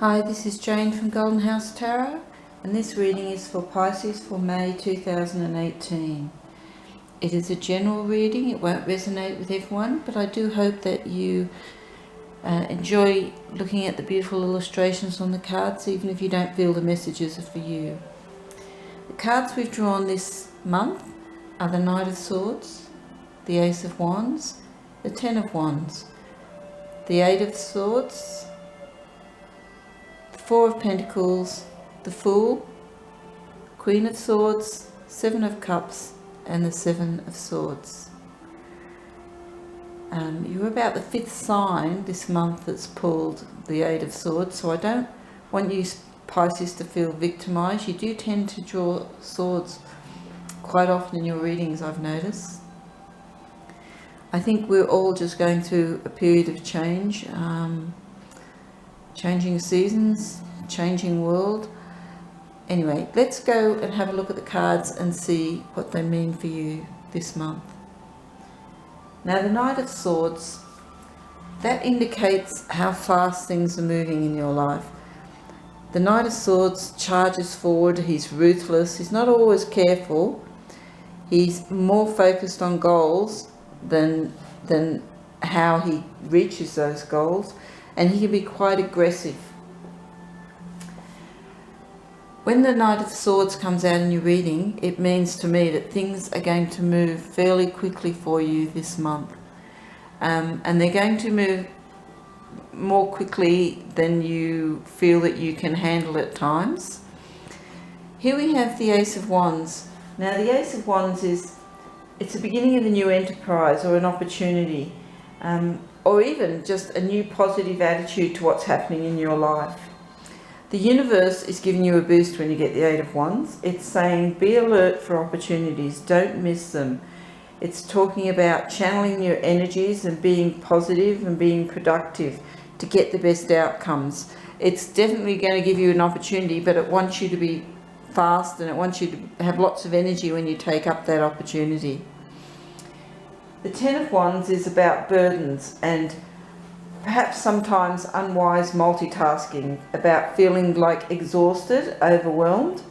Hi, this is Jane from Golden House Tarot, and this reading is for Pisces for May 2018. It is a general reading, it won't resonate with everyone, but I do hope that you enjoy looking at the beautiful illustrations on the cards, even if you don't feel the messages are for you. The cards we've drawn this month are the Knight of Swords, the Ace of Wands, the Ten of Wands, the Eight of Swords, Four of Pentacles, the Fool, Queen of Swords, Seven of Cups, and the Seven of Swords. You're about the fifth sign this month that's pulled the Eight of Swords, so I don't want you Pisces to feel victimised. You do tend to draw swords quite often in your readings, I've noticed. I think we're all just going through a period of change. Changing seasons, changing world. Anyway, let's go and have a look at the cards and see what they mean for you this month. Now, the Knight of Swords, that indicates how fast things are moving in your life. The Knight of Swords charges forward, he's ruthless, he's not always careful, he's more focused on goals than how he reaches those goals. And he can be quite aggressive. When the Knight of Swords comes out in your reading, it means to me that things are going to move fairly quickly for you this month. And they're going to move more quickly than you feel that you can handle at times. Here we have the Ace of Wands. Now, the Ace of Wands it's the beginning of a new enterprise or an opportunity. Or even just a new positive attitude to what's happening in your life. The universe is giving you a boost when you get the Eight of Wands. It's saying be alert for opportunities, don't miss them. It's talking about channeling your energies and being positive and being productive to get the best outcomes. It's definitely going to give you an opportunity, but it wants you to be fast and it wants you to have lots of energy when you take up that opportunity. The Ten of Wands is about burdens and perhaps sometimes unwise multitasking, about feeling like exhausted, overwhelmed.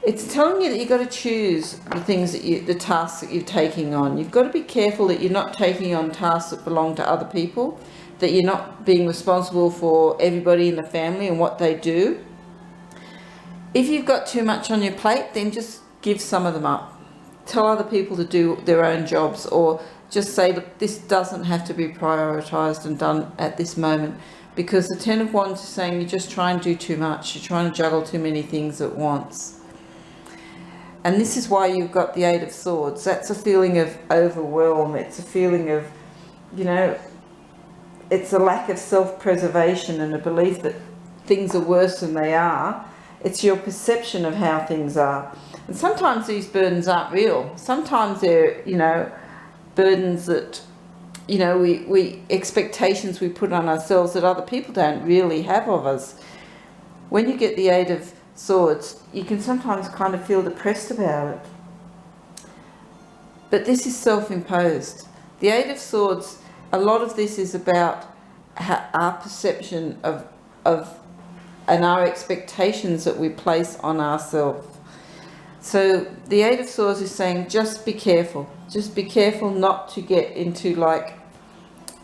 It's telling you that you've got to choose the things the tasks that you're taking on. You've got to be careful that you're not taking on tasks that belong to other people, that you're not being responsible for everybody in the family and what they do. If you've got too much on your plate, then just give some of them up. Tell other people to do their own jobs, or just say, look, this doesn't have to be prioritised and done at this moment, because the Ten of Wands is saying you're just trying to do too much, you're trying to juggle too many things at once. And this is why you've got the Eight of Swords. That's a feeling of overwhelm, it's a feeling of, it's a lack of self-preservation and a belief that things are worse than they are. It's your perception of how things are. And sometimes these burdens aren't real. Sometimes they're, burdens that, we expectations we put on ourselves that other people don't really have of us. When you get the Eight of Swords, you can sometimes kind of feel depressed about it. But this is self-imposed. The Eight of Swords, a lot of this is about our perception of and our expectations that we place on ourselves. So the Eight of Swords is saying just be careful. Just be careful not to get into like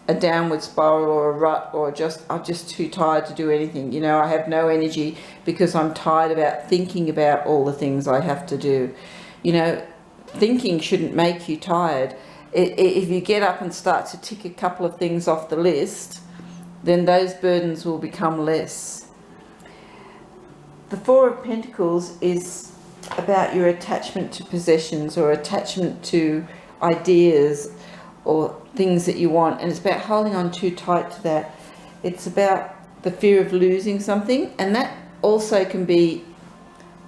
a downward spiral or a rut, or I'm just too tired to do anything. I have no energy because I'm tired about thinking about all the things I have to do. Thinking shouldn't make you tired. If you get up and start to tick a couple of things off the list, then those burdens will become less. The Four of Pentacles is about your attachment to possessions or attachment to ideas or things that you want, and it's about holding on too tight to that. It's about the fear of losing something, and that also can be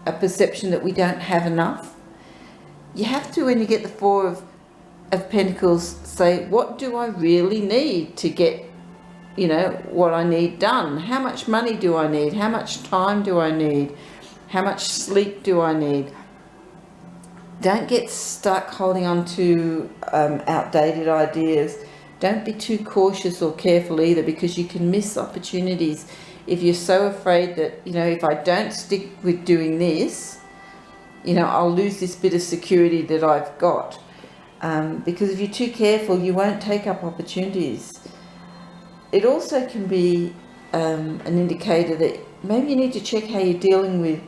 a perception that we don't have enough. You have to, when you get the Four of Pentacles, say, what do I really need to get what I need done? How much money do I need? How much time do I need? How much sleep do I need? Don't get stuck holding on to outdated ideas. Don't be too cautious or careful either, because you can miss opportunities if you're so afraid that, you know, if I don't stick with doing this, you know, I'll lose this bit of security that I've got. Because if you're too careful, you won't take up opportunities. It also can be an indicator that maybe you need to check how you're dealing with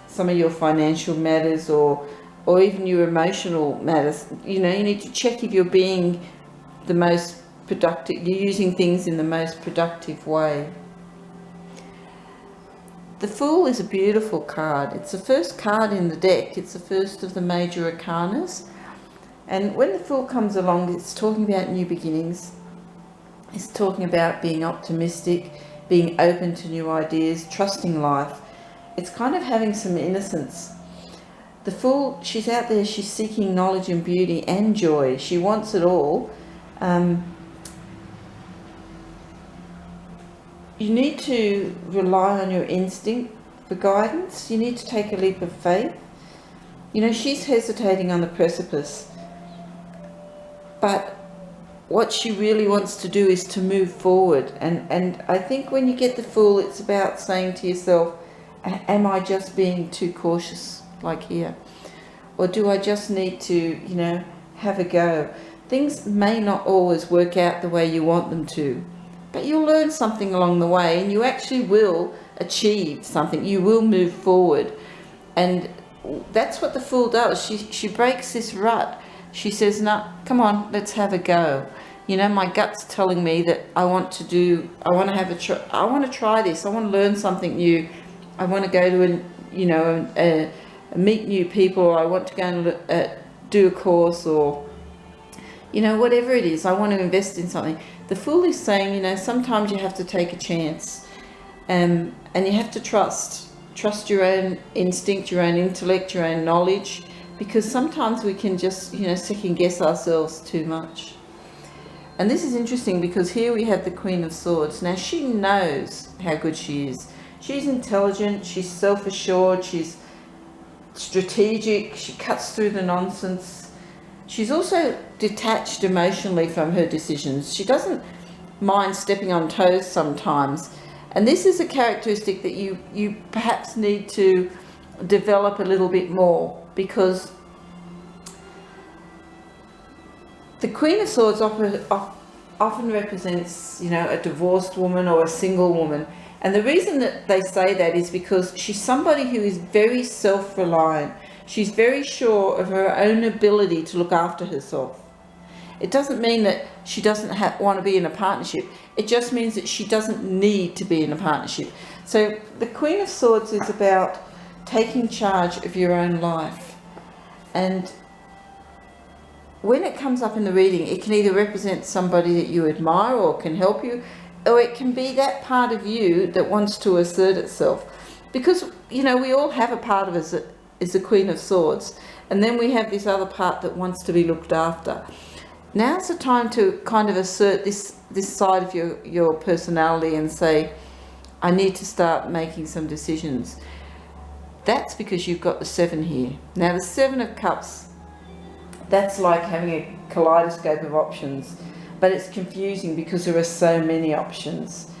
some of your financial matters or even your emotional matters. You know, you need to check if you're being the most productive, you're using things in the most productive way. The Fool is a beautiful card. It's the first card in the deck. It's the first of the major arcanas. And when the Fool comes along, it's talking about new beginnings. It's talking about being optimistic, being open to new ideas, trusting life. It's kind of having some innocence. The Fool, she's out there, she's seeking knowledge and beauty and joy. She wants it all. You need to rely on your instinct for guidance. You need to take a leap of faith. You know, she's hesitating on the precipice. But what she really wants to do is to move forward. And I think when you get the Fool, it's about saying to yourself, am I just being too cautious, like here? Or do I just need to, you know, have a go? Things may not always work out the way you want them to, but you'll learn something along the way, and you actually will achieve something. You will move forward. And that's what the Fool does. She breaks this rut. She says, no, come on, let's have a go. You know, my gut's telling me that I want to try this. I want to learn something new. I want to go to meet new people, or I want to go and do a course, or, you know, whatever it is, I want to invest in something. The Fool is saying, you know, sometimes you have to take a chance, and you have to trust your own instinct, your own intellect, your own knowledge, because sometimes we can just, you know, second guess ourselves too much. And this is interesting because here we have the Queen of Swords. Now, she knows how good she is. She's intelligent, she's self-assured, she's strategic, she cuts through the nonsense. She's also detached emotionally from her decisions. She doesn't mind stepping on toes sometimes. And this is a characteristic that you perhaps need to develop a little bit more, because the Queen of Swords often represents, you know, a divorced woman or a single woman. And the reason that they say that is because she's somebody who is very self-reliant. She's very sure of her own ability to look after herself. It doesn't mean that she doesn't want to be in a partnership. It just means that she doesn't need to be in a partnership. So the Queen of Swords is about taking charge of your own life. And when it comes up in the reading, it can either represent somebody that you admire or can help you, or it can be that part of you that wants to assert itself. Because, you know, we all have a part of us that is the Queen of Swords, and then we have this other part that wants to be looked after. Now's the time to kind of assert this side of your personality and say, I need to start making some decisions. That's because you've got the 7 here. Now, the 7 of Cups, that's like having a kaleidoscope of options, but it's confusing because there are so many options.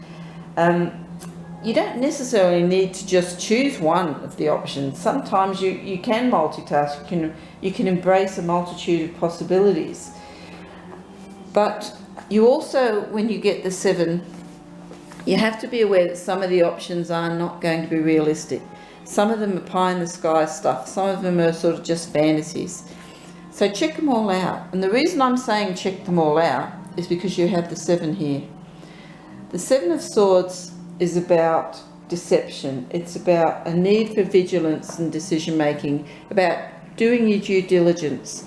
You don't necessarily need to just choose one of the options. Sometimes you can multitask, you can embrace a multitude of possibilities. But you also, when you get the 7, you have to be aware that some of the options are not going to be realistic. Some of them are pie in the sky stuff, some of them are sort of just fantasies. So check them all out. And the reason I'm saying check them all out is because you have the 7 here. The 7 of Swords is about deception. It's about a need for vigilance and decision making, about doing your due diligence.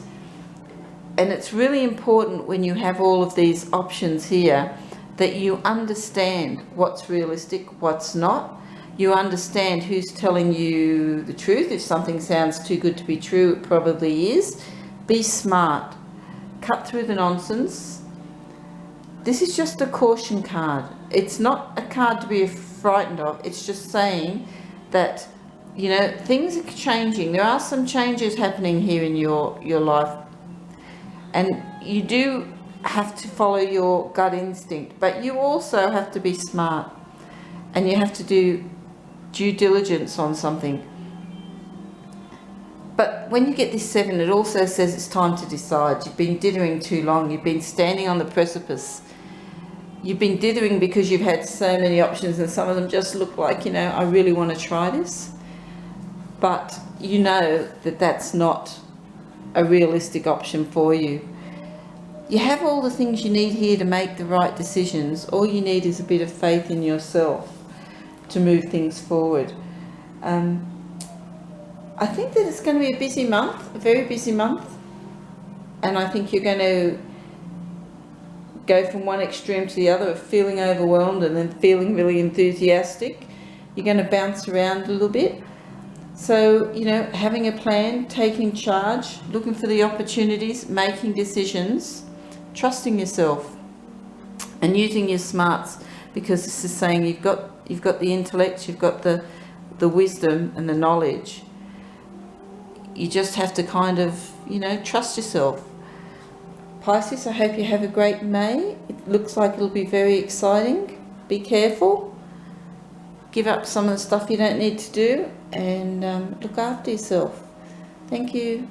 And it's really important when you have all of these options here that you understand what's realistic, what's not. You understand who's telling you the truth. If something sounds too good to be true, it probably is. Be smart. Cut through the nonsense. This is just a caution card. It's not a card to be frightened of. It's just saying that, you know, things are changing. There are some changes happening here in your life. And you do have to follow your gut instinct, but you also have to be smart. and you have to do due diligence on something. But when you get this 7, it also says it's time to decide. You've been dithering too long. You've been standing on the precipice. You've been dithering because you've had so many options, and some of them just look like, you know, I really want to try this. But you know that that's not a realistic option for you. You have all the things you need here to make the right decisions. All you need is a bit of faith in yourself to move things forward. I think that it's going to be a busy month, a very busy month. And I think you're going to go from one extreme to the other of feeling overwhelmed and then feeling really enthusiastic. You're going to bounce around a little bit. So, you know, having a plan, taking charge, looking for the opportunities, making decisions, trusting yourself and using your smarts, because this is saying you've got the intellect, you've got the wisdom and the knowledge. You just have to kind of, you know, trust yourself. Pisces, I hope you have a great May. It looks like it'll be very exciting. Be careful. Give up some of the stuff you don't need to do, and look after yourself. Thank you.